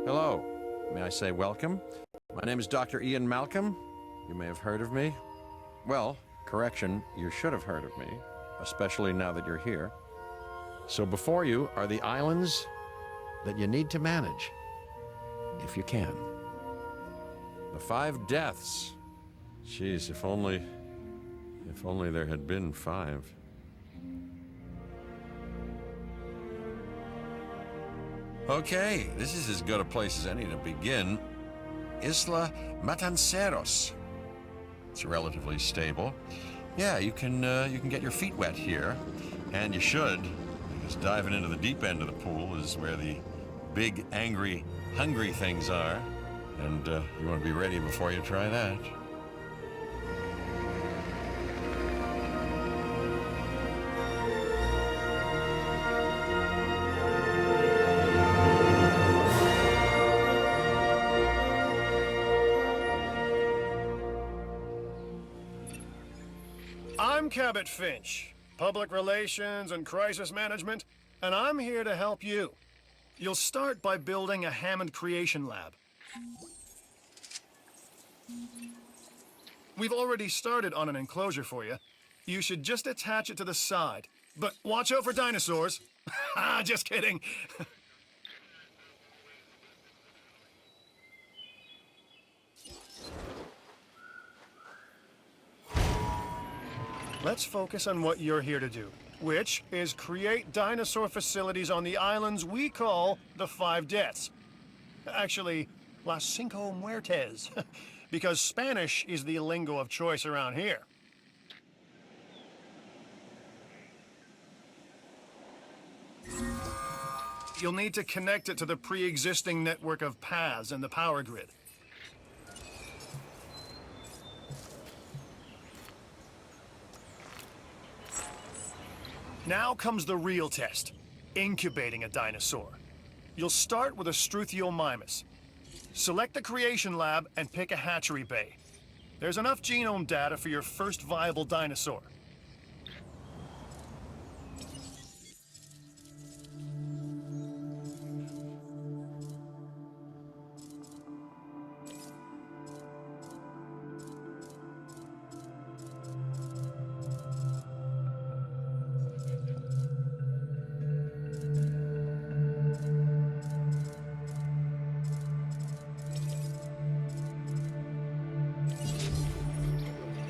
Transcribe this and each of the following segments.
Hello. May I say welcome? My name is Dr. Ian Malcolm. You may have heard of me. Well, correction, you should have heard of me, especially now that you're here. So before you are the islands that you need to manage, if you can. The 5 deaths. Jeez, if only there had been 5. Okay, this is as good a place as any to begin. Isla Matanceros. It's relatively stable. Yeah, you can get your feet wet here, and you should, because diving into the deep end of the pool is where the big, angry, hungry things are, and you want to be ready before you try that. I'm Cabot Finch, Public Relations and Crisis Management, and I'm here to help you. You'll start by building a Hammond Creation Lab. We've already started on an enclosure for you. You should just attach it to the side. But watch out for dinosaurs. Just kidding. Let's focus on what you're here to do, which is create dinosaur facilities on the islands we call the 5 Deaths. Actually, Las Cinco Muertes, because Spanish is the lingo of choice around here. You'll need to connect it to the pre-existing network of paths in the power grid. Now comes the real test, incubating a dinosaur. You'll start with a Struthiomimus. Select the creation lab and pick a hatchery bay. There's enough genome data for your first viable dinosaur.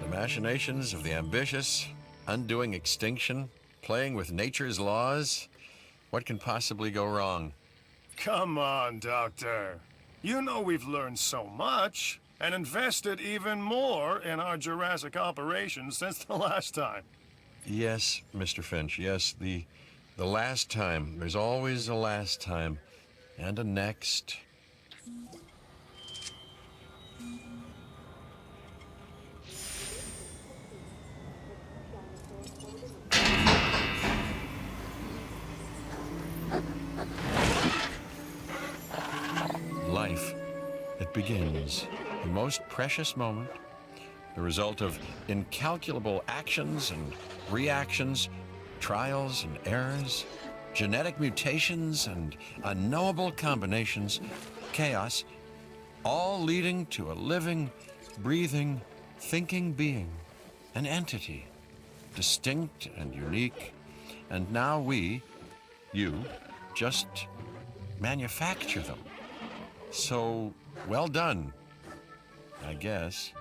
Machinations of the ambitious, undoing extinction, playing with nature's laws. What can possibly go wrong? Come on, Doctor. You know we've learned so much and invested even more in our Jurassic operations since the last time. Yes, Mr. Finch, yes, the last time. There's always a last time, and a next. Life, it begins, the most precious moment, the result of incalculable actions and reactions, trials and errors, genetic mutations and unknowable combinations, chaos, all leading to a living, breathing, thinking being, an entity, distinct and unique, and now we, you, just manufacture them. So, well done, I guess.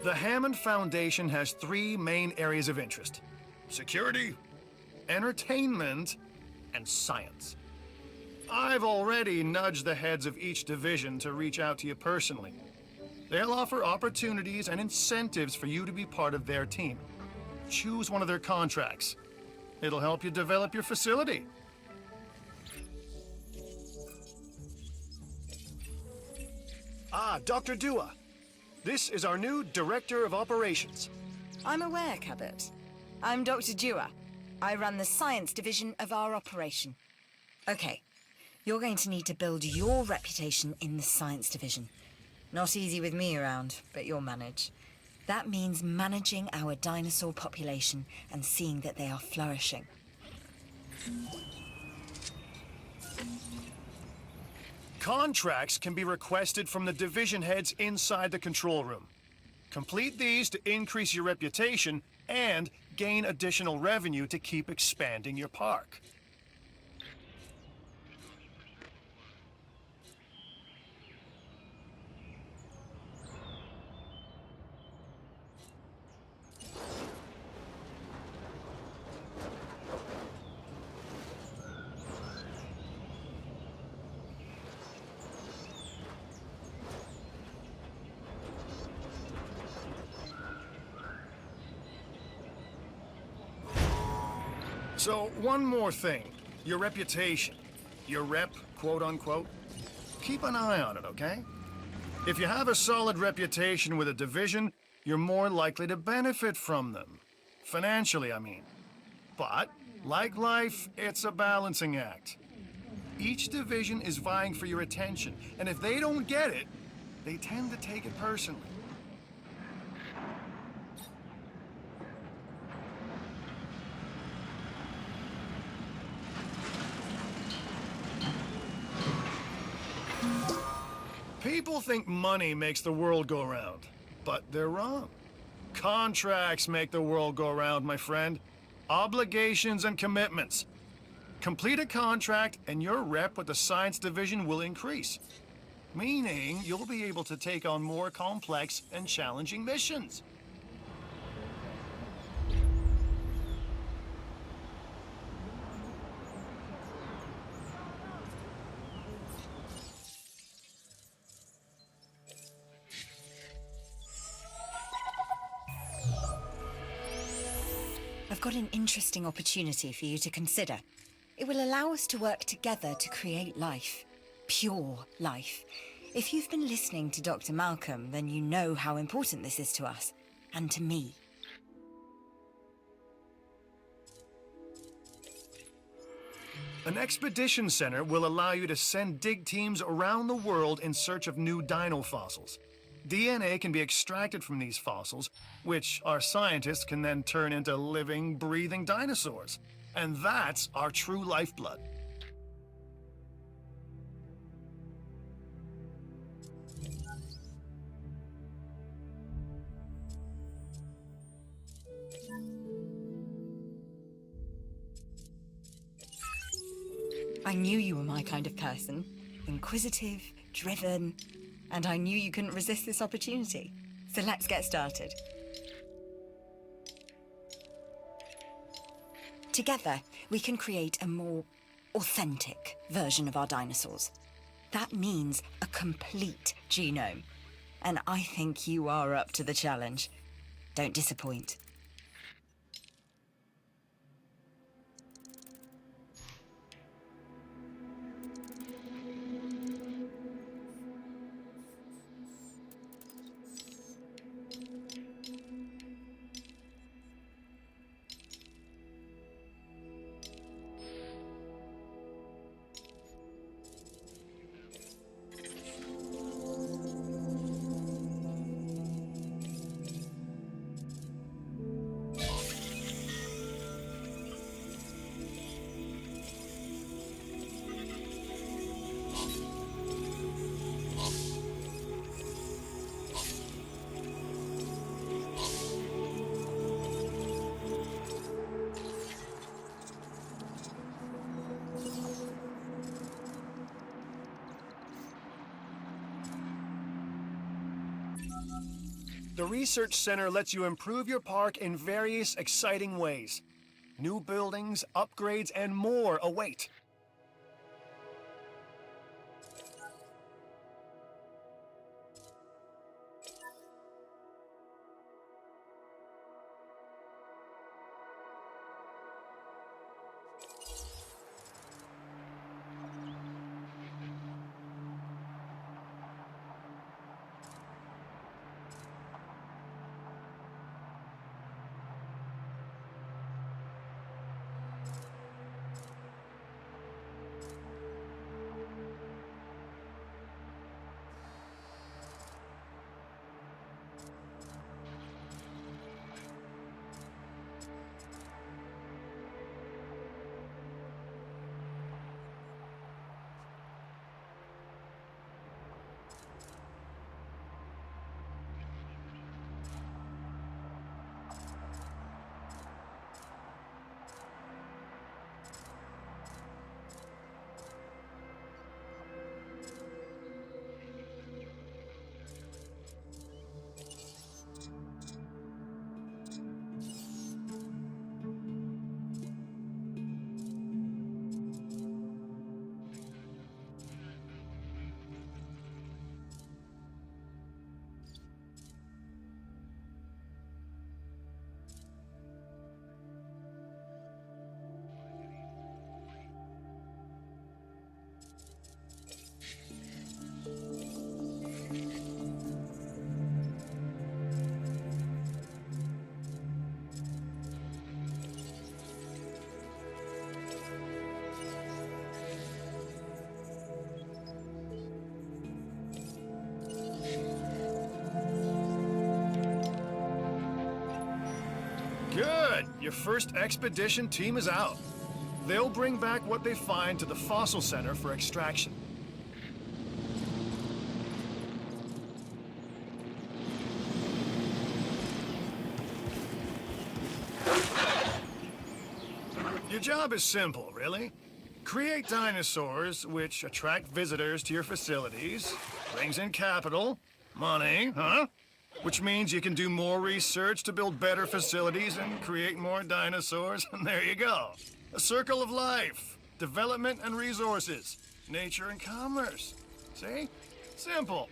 The Hammond Foundation has 3 main areas of interest: security, entertainment, and science. I've already nudged the heads of each division to reach out to you personally. They'll offer opportunities and incentives for you to be part of their team. Choose one of their contracts. It'll help you develop your facility. Dr. Dua. This is our new Director of Operations. I'm aware, Cabot. I'm Dr. Dua. I run the science division of our operation. Okay, you're going to need to build your reputation in the science division. Not easy with me around, but you'll manage. That means managing our dinosaur population and seeing that they are flourishing. Contracts can be requested from the division heads inside the control room. Complete these to increase your reputation and gain additional revenue to keep expanding your park. So, one more thing. Your reputation. Your rep, quote unquote. Keep an eye on it, okay? If you have a solid reputation with a division, you're more likely to benefit from them. Financially, I mean. But, like life, it's a balancing act. Each division is vying for your attention, and if they don't get it, they tend to take it personally. People think money makes the world go round, but they're wrong. Contracts make the world go round, my friend. Obligations and commitments. Complete a contract and your rep with the science division will increase. Meaning you'll be able to take on more complex and challenging missions. I've got an interesting opportunity for you to consider. It will allow us to work together to create life. Pure life. If you've been listening to Dr. Malcolm, then you know how important this is to us. And to me. An expedition center will allow you to send dig teams around the world in search of new dino fossils. DNA can be extracted from these fossils, which our scientists can then turn into living, breathing dinosaurs. And that's our true lifeblood. I knew you were my kind of person. Inquisitive, driven, and I knew you couldn't resist this opportunity. So let's get started. Together, we can create a more authentic version of our dinosaurs. That means a complete genome. And I think you are up to the challenge. Don't disappoint. The Research Center lets you improve your park in various exciting ways. New buildings, upgrades, and more await. your first expedition team is out. They'll bring back what they find to the fossil center for extraction. Your job is simple, really. Create dinosaurs which attract visitors to your facilities, brings in capital, money, which means you can do more research to build better facilities and create more dinosaurs, and there you go. A circle of life, development and resources, nature and commerce. See? Simple.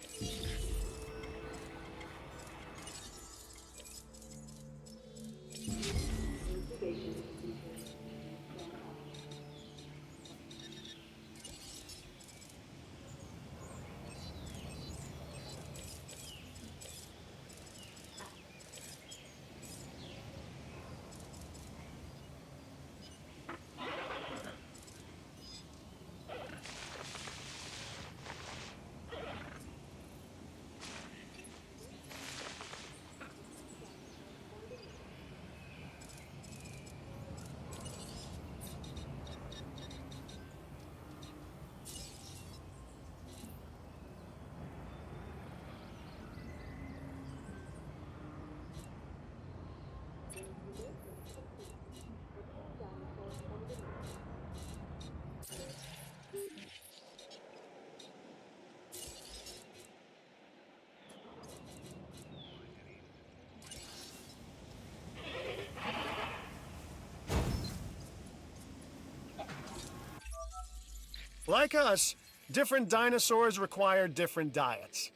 Like us, different dinosaurs require different diets.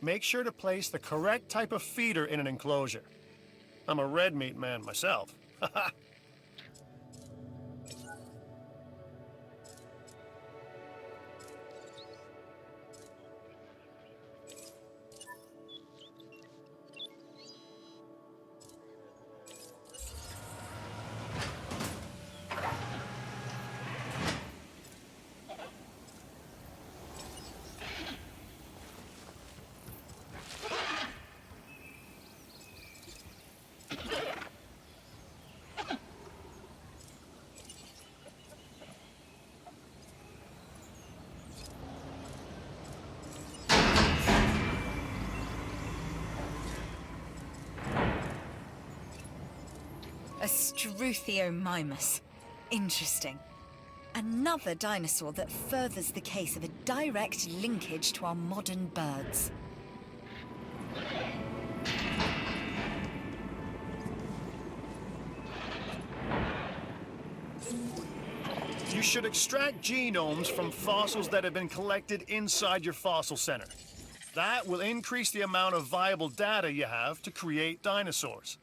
Make sure to place the correct type of feeder in an enclosure. I'm a red meat man myself. A Struthiomimus. Interesting. Another dinosaur that furthers the case of a direct linkage to our modern birds. You should extract genomes from fossils that have been collected inside your fossil center. That will increase the amount of viable data you have to create dinosaurs.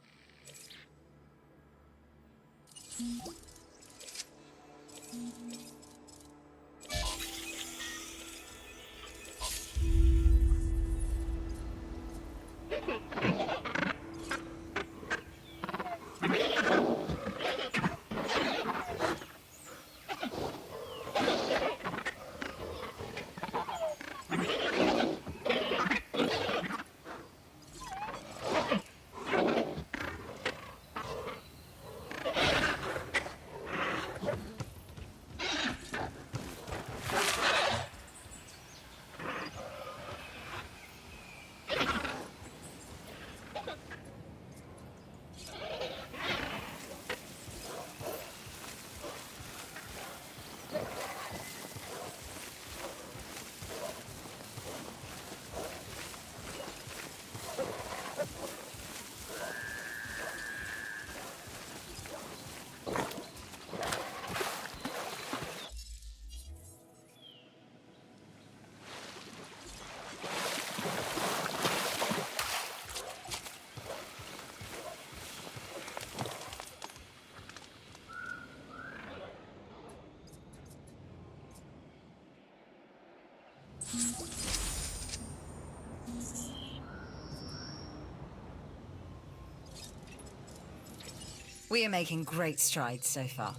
We are making great strides so far.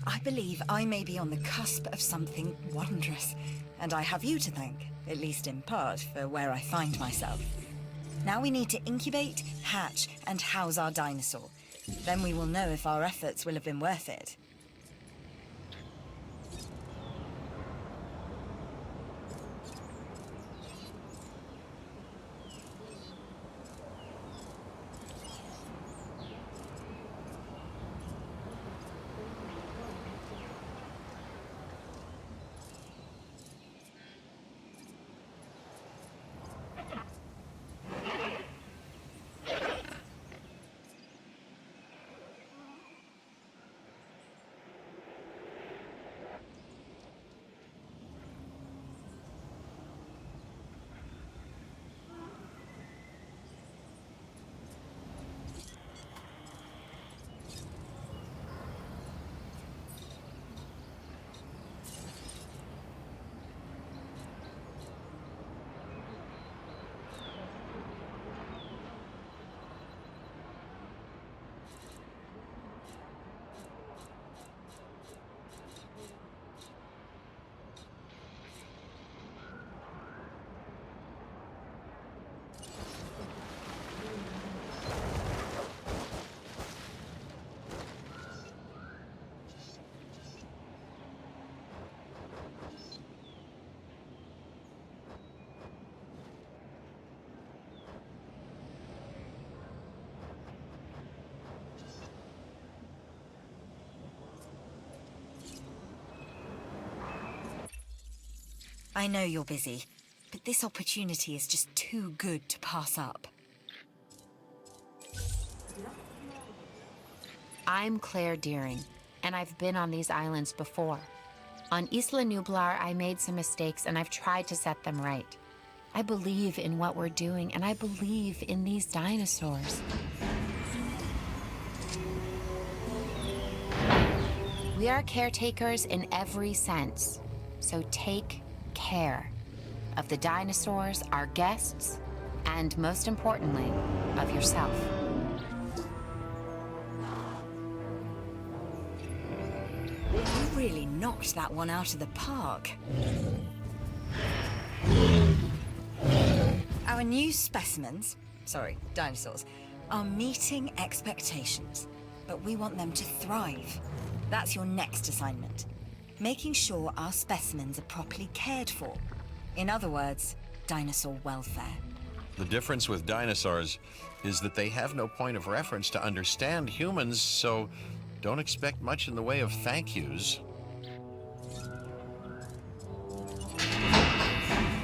I believe I may be on the cusp of something wondrous, and I have you to thank, at least in part, for where I find myself. Now we need to incubate, hatch, and house our dinosaur. Then we will know if our efforts will have been worth it. I know you're busy, but this opportunity is just too good to pass up. I'm Claire Deering, and I've been on these islands before. On Isla Nublar, I made some mistakes, and I've tried to set them right. I believe in what we're doing, and I believe in these dinosaurs. We are caretakers in every sense, so take care of the dinosaurs, our guests, and most importantly, of yourself. You really knocked that one out of the park. Our new specimens, dinosaurs, are meeting expectations, but we want them to thrive. That's your next assignment. Making sure our specimens are properly cared for. In other words, dinosaur welfare. The difference with dinosaurs is that they have no point of reference to understand humans, so don't expect much in the way of thank yous.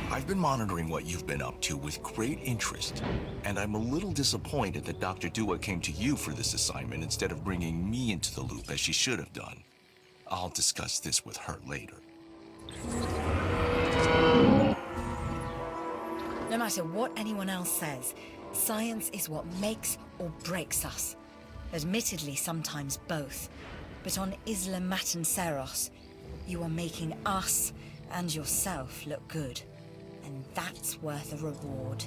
I've been monitoring what you've been up to with great interest, and I'm a little disappointed that Dr. Dua came to you for this assignment instead of bringing me into the loop as she should have done. I'll discuss this with her later. No matter what anyone else says, science is what makes or breaks us. Admittedly, sometimes both. But on Isla Matanceros, you are making us and yourself look good. And that's worth a reward.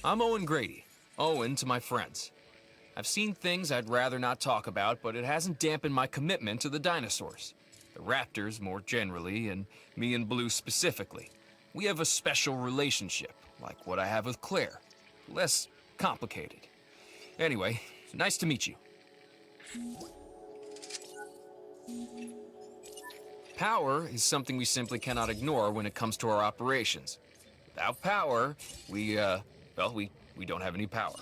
I'm Owen Grady. Owen to my friends. I've seen things I'd rather not talk about, but it hasn't dampened my commitment to the dinosaurs. The raptors more generally, and me and Blue specifically. We have a special relationship, like what I have with Claire. Less complicated. Anyway, Nice to meet you. Power is something we simply cannot ignore when it comes to our operations. Without power, we don't have any power.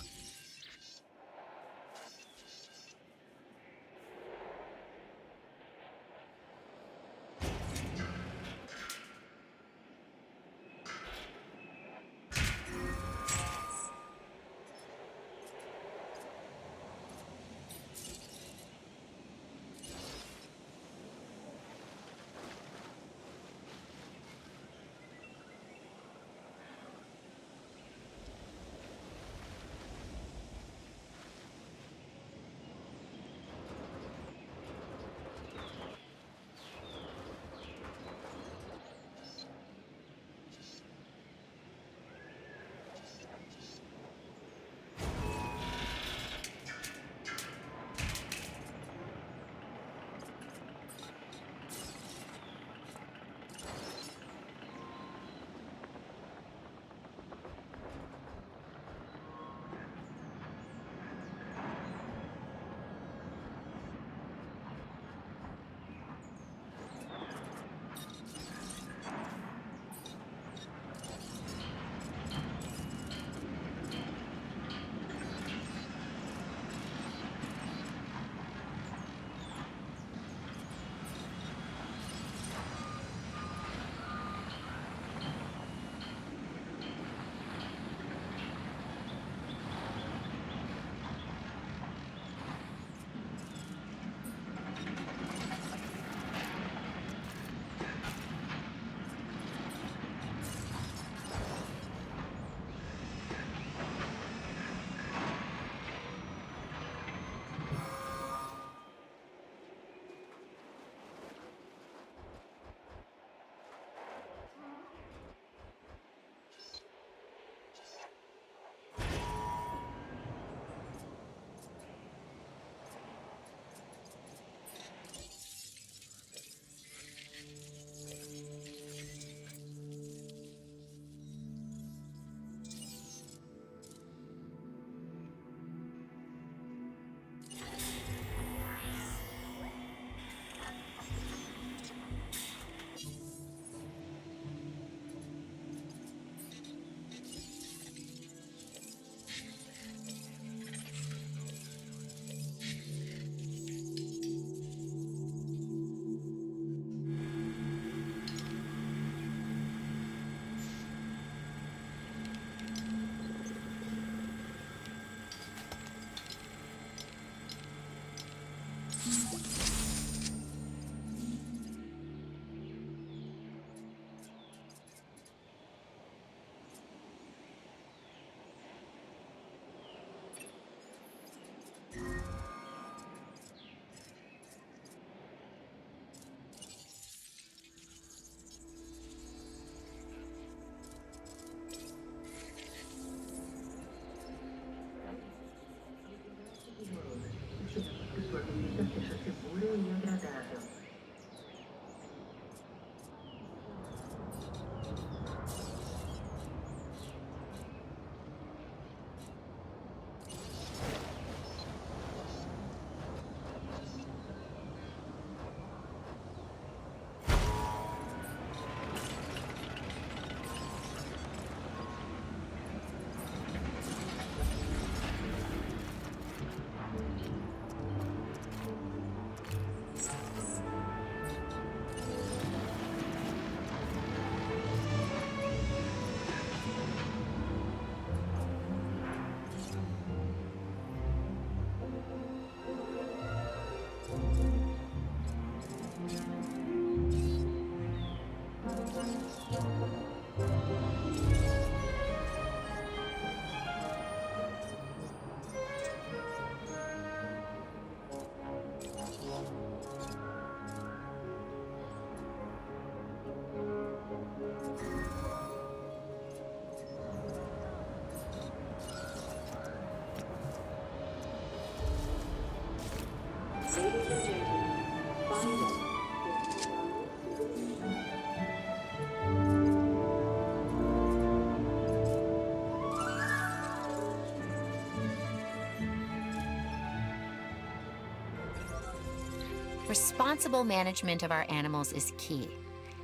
Responsible management of our animals is key,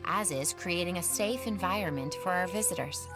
as is creating a safe environment for our visitors.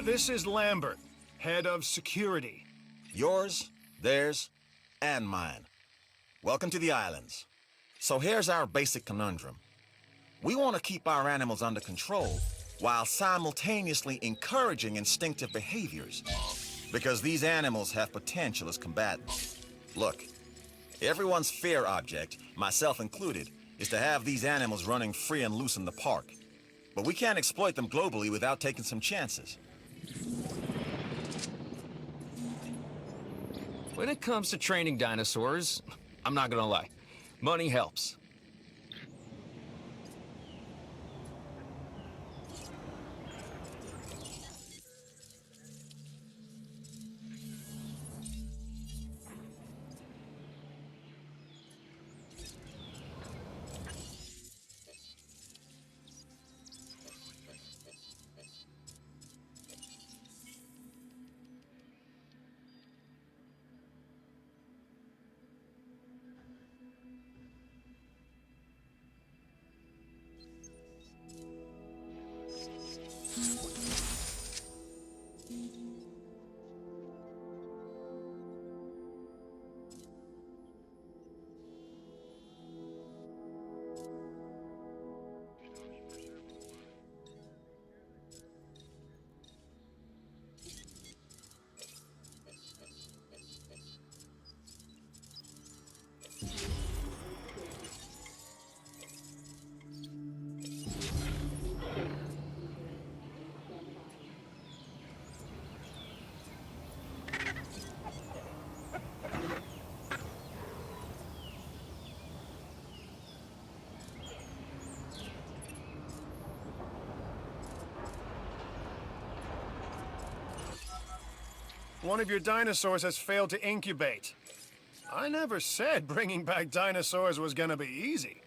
This is Lambert, head of security. Yours, theirs, and mine. Welcome to the islands. So here's our basic conundrum. We want to keep our animals under control while simultaneously encouraging instinctive behaviors, because these animals have potential as combatants. Look, everyone's fear object, myself included, is to have these animals running free and loose in the park. But we can't exploit them globally without taking some chances. When it comes to training dinosaurs, I'm not gonna lie, money helps. One of your dinosaurs has failed to incubate. I never said bringing back dinosaurs was gonna be easy.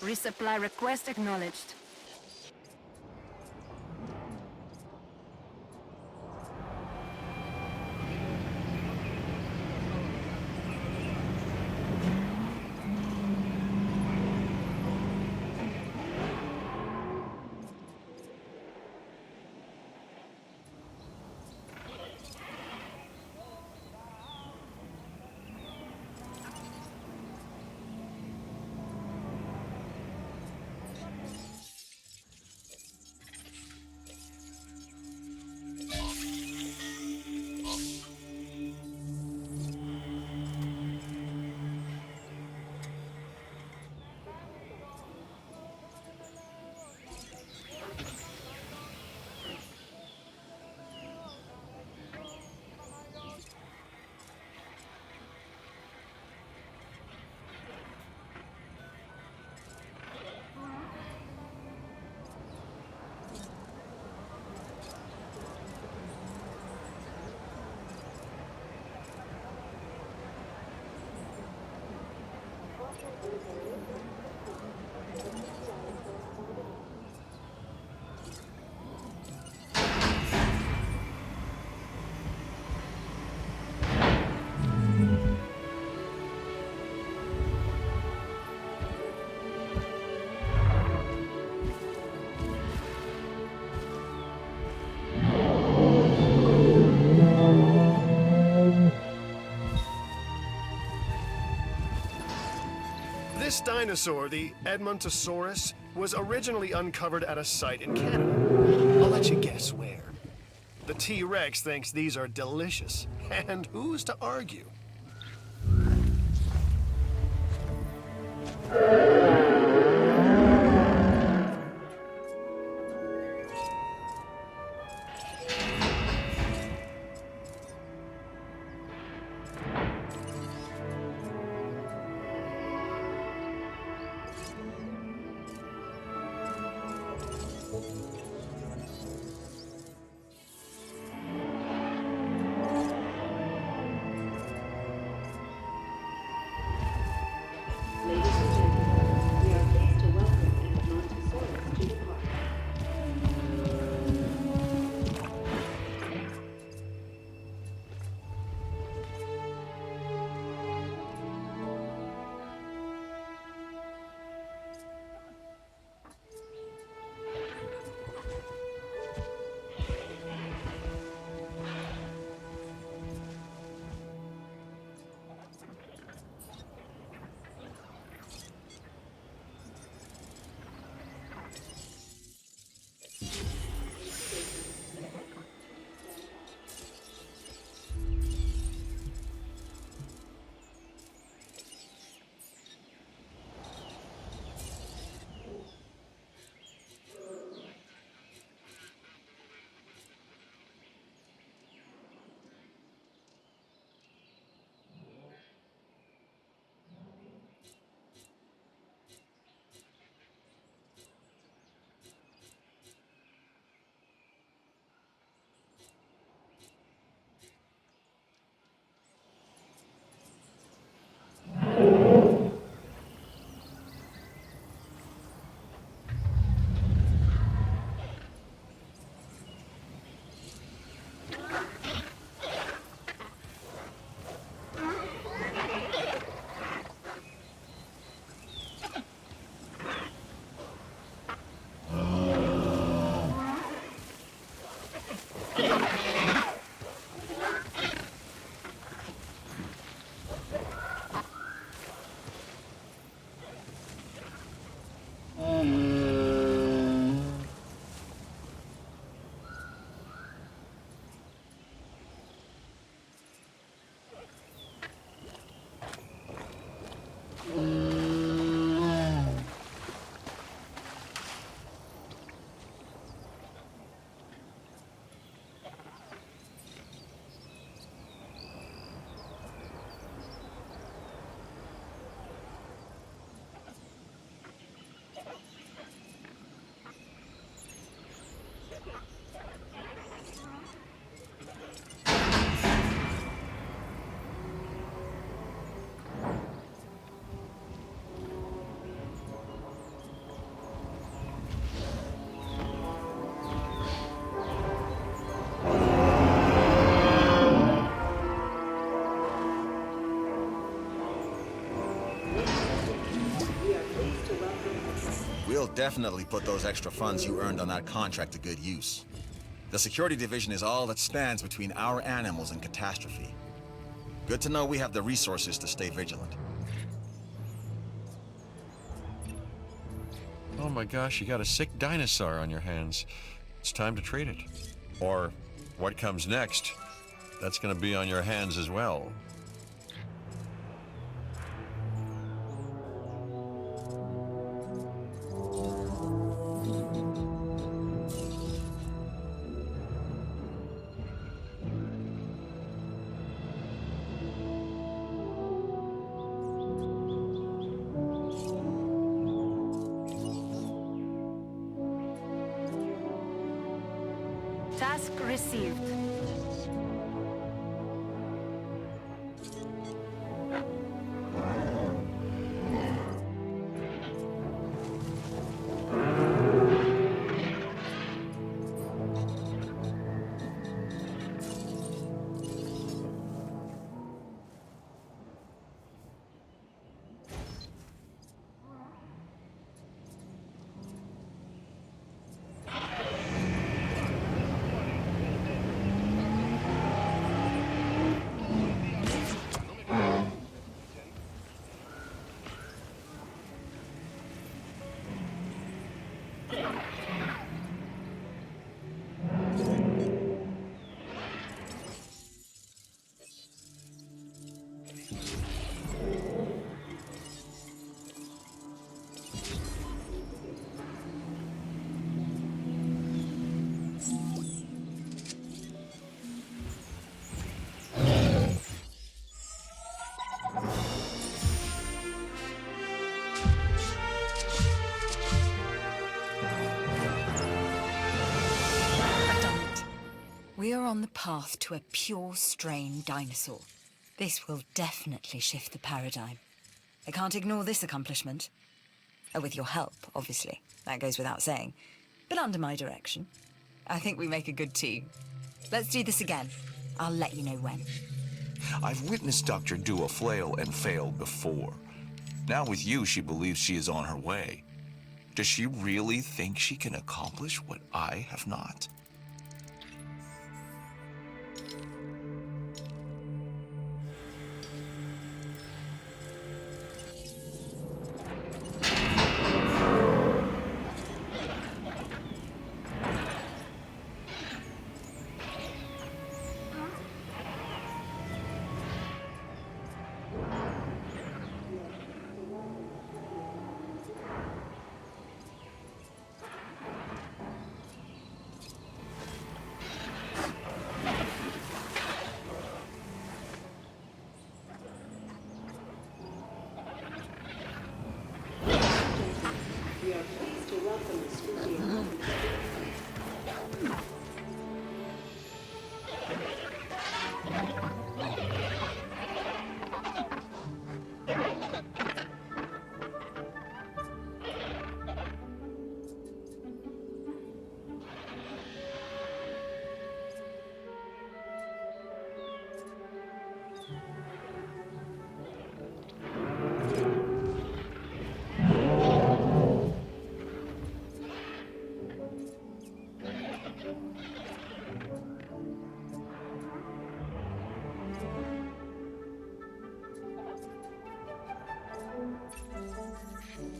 Resupply request acknowledged. This dinosaur, the Edmontosaurus, was originally uncovered at a site in Canada. I'll let you guess where. The T-Rex thinks these are delicious, and who's to argue? definitely put those extra funds you earned on that contract to good use. The security division is all that stands between our animals and catastrophe. Good to know we have the resources to stay vigilant. Oh my gosh, you got a sick dinosaur on your hands. It's time to treat it. Or what comes next, that's gonna be on your hands as well. Task received. I've done it. We are on the path to a pure strain dinosaur. This will definitely shift the paradigm. I can't ignore this accomplishment. With your help, obviously. That goes without saying. But under my direction. I think we make a good team. Let's do this again. I'll let you know when. I've witnessed Dr. Dua flail and fail before. Now with you, she believes she is on her way. Does she really think she can accomplish what I have not?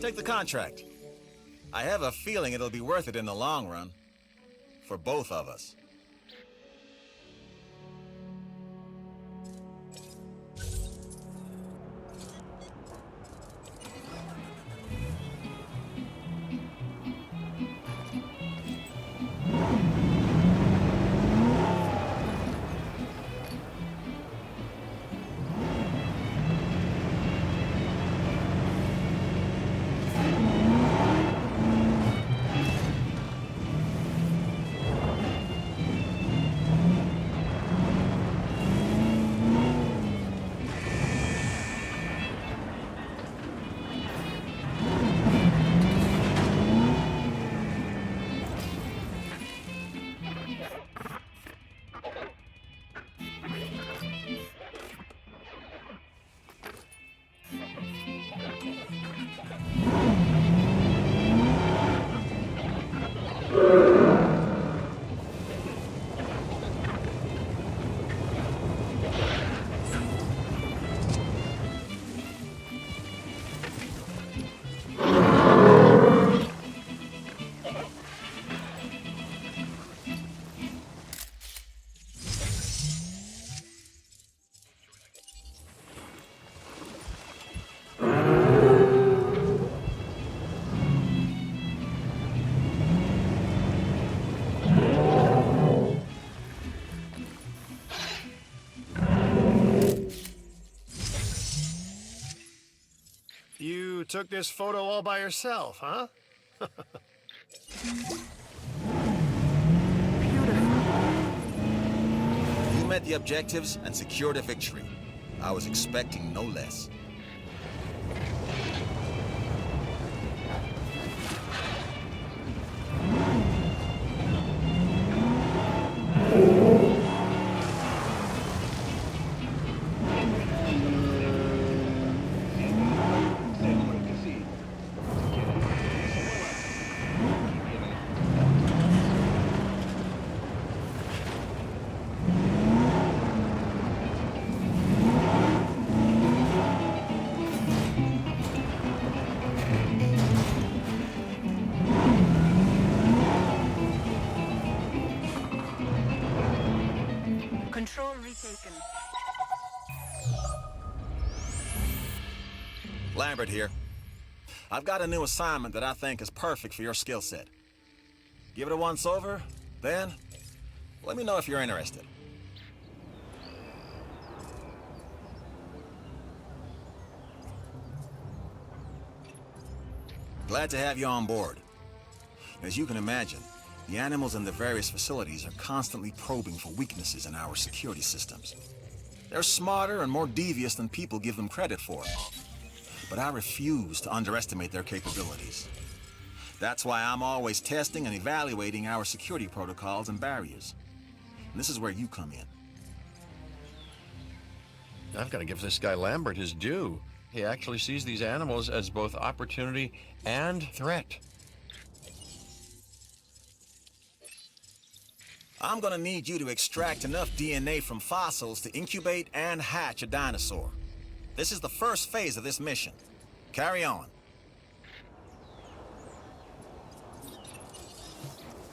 Take the contract. I have a feeling it'll be worth it in the long run. For both of us. took this photo all by yourself, huh? You met the objectives and secured a victory. I was expecting no less. Control retaken. Lambert here. I've got a new assignment that I think is perfect for your skill set. Give it a once over, then let me know if you're interested. Glad to have you on board. As you can imagine, the animals in the various facilities are constantly probing for weaknesses in our security systems. They're smarter and more devious than people give them credit for. But I refuse to underestimate their capabilities. That's why I'm always testing and evaluating our security protocols and barriers. And this is where you come in. I've got to give this guy Lambert his due. He actually sees these animals as both opportunity and threat. I'm gonna need you to extract enough DNA from fossils to incubate and hatch a dinosaur. This is the first phase of this mission. Carry on.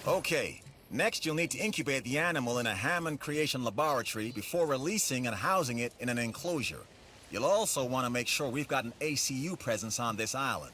Okay, next you'll need to incubate the animal in a Hammond creation laboratory before releasing and housing it in an enclosure. You'll also want to make sure we've got an ACU presence on this island.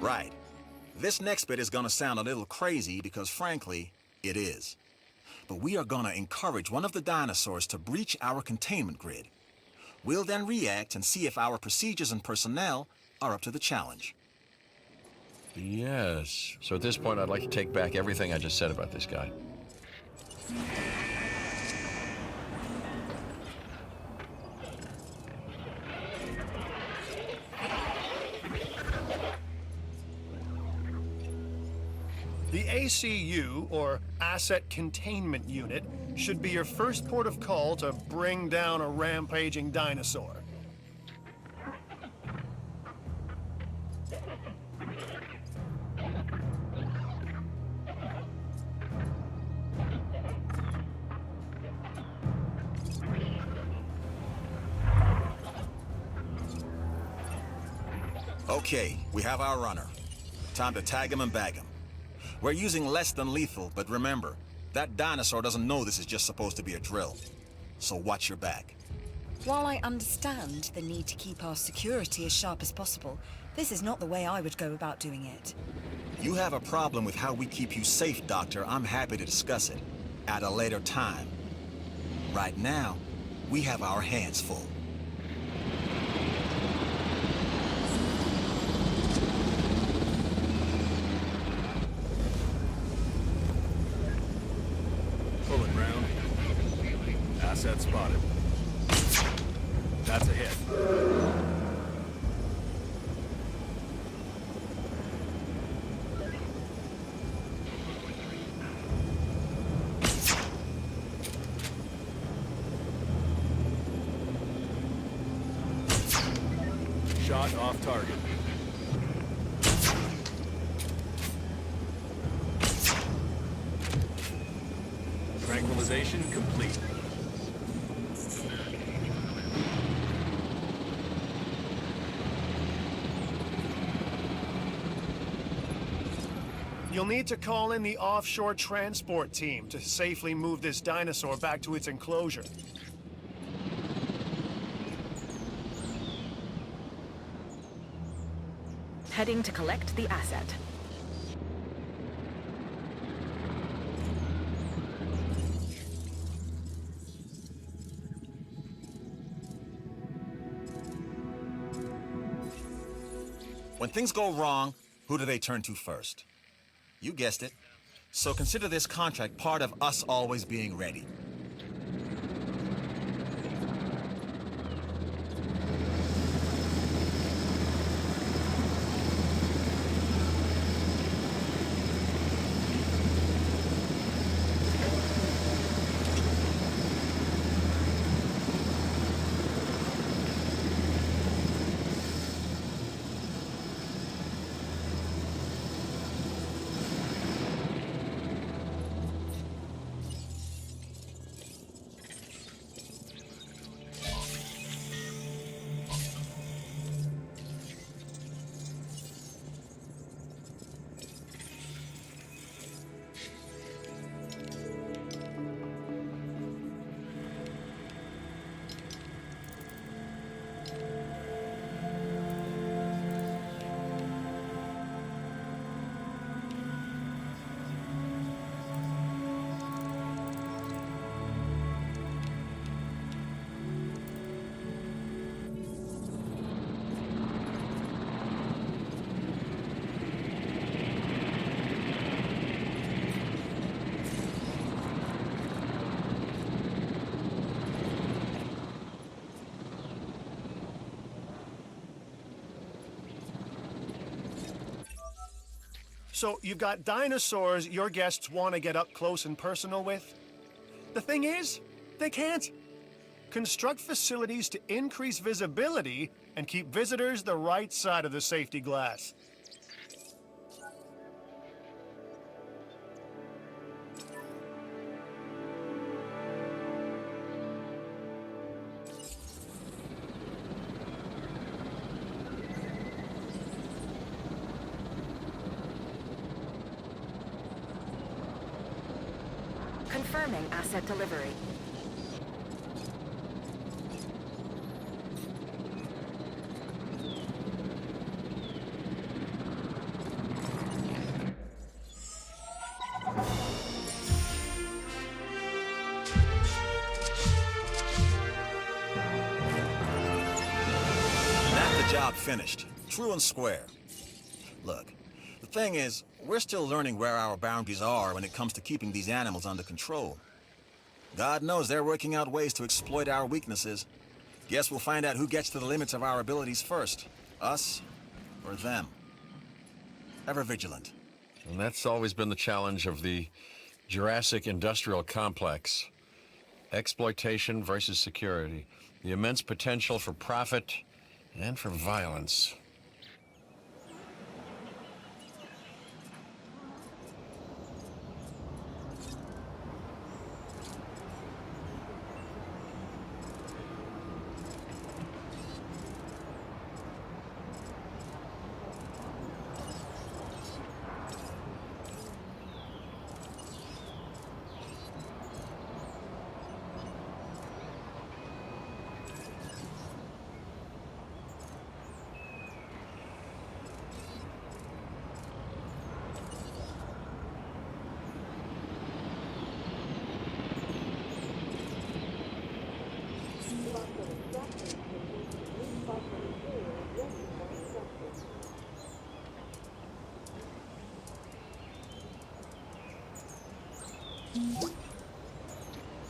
Right. This next bit is gonna sound a little crazy because, frankly, it is. But we are gonna encourage one of the dinosaurs to breach our containment grid. We'll then react and see if our procedures and personnel are up to the challenge. Yes. So at this point, I'd like to take back everything I just said about this guy. The ACU, or Asset Containment Unit, should be your first port of call to bring down a rampaging dinosaur. Okay, we have our runner. Time to tag him and bag him. We're using less than lethal, but remember, that dinosaur doesn't know this is just supposed to be a drill. So watch your back. While I understand the need to keep our security as sharp as possible, this is not the way I would go about doing it. You have a problem with how we keep you safe, Doctor. I'm happy to discuss it at a later time. Right now, we have our hands full. Pulling round. Asset spotted. That's a hit. Shot off target. Tranquilization complete. You'll need to call in the offshore transport team to safely move this dinosaur back to its enclosure. Heading to collect the asset. When things go wrong, who do they turn to first? You guessed it. So consider this contract part of us always being ready. So you've got dinosaurs your guests want to get up close and personal with. The thing is, they can't. Construct facilities to increase visibility and keep visitors the right side of the safety glass. Confirming asset delivery. finished, true and square. Look, the thing is, we're still learning where our boundaries are when it comes to keeping these animals under control. God knows they're working out ways to exploit our weaknesses. Guess we'll find out who gets to the limits of our abilities first. Us or them. Ever vigilant. And that's always been the challenge of the Jurassic industrial complex. Exploitation versus security. The immense potential for profit and for violence.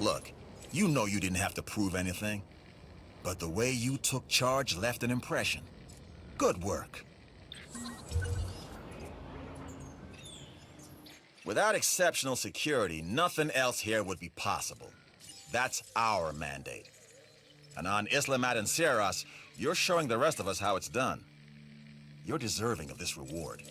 Look, you know you didn't have to prove anything. But the way you took charge left an impression. Good work. Without exceptional security, nothing else here would be possible. That's our mandate. And on Isla Madanceras, you're showing the rest of us how it's done. You're deserving of this reward.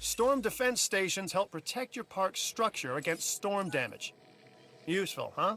Storm defense stations help protect your park's structure against storm damage. Useful, huh?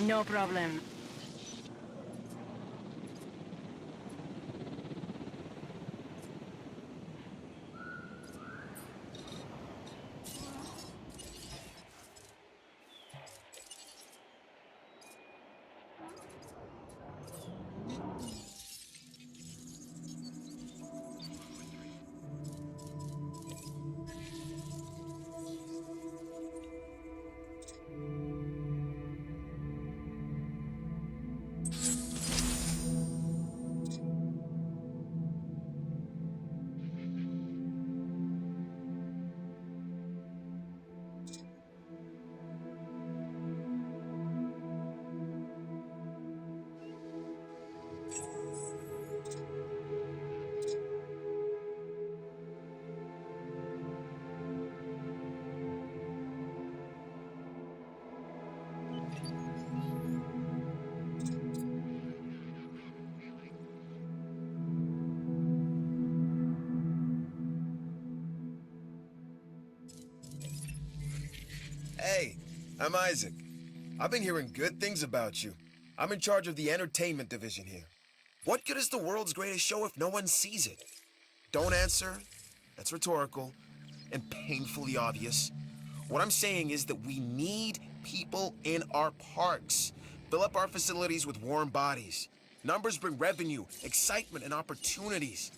No problem. Hey, I'm Isaac. I've been hearing good things about you. I'm in charge of the entertainment division here. What good is the world's greatest show if no one sees it? Don't answer. That's rhetorical and painfully obvious. What I'm saying is that we need people in our parks. Fill up our facilities with warm bodies. Numbers bring revenue, excitement, and opportunities.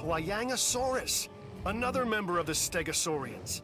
Wyangosaurus, another member of the Stegosaurians.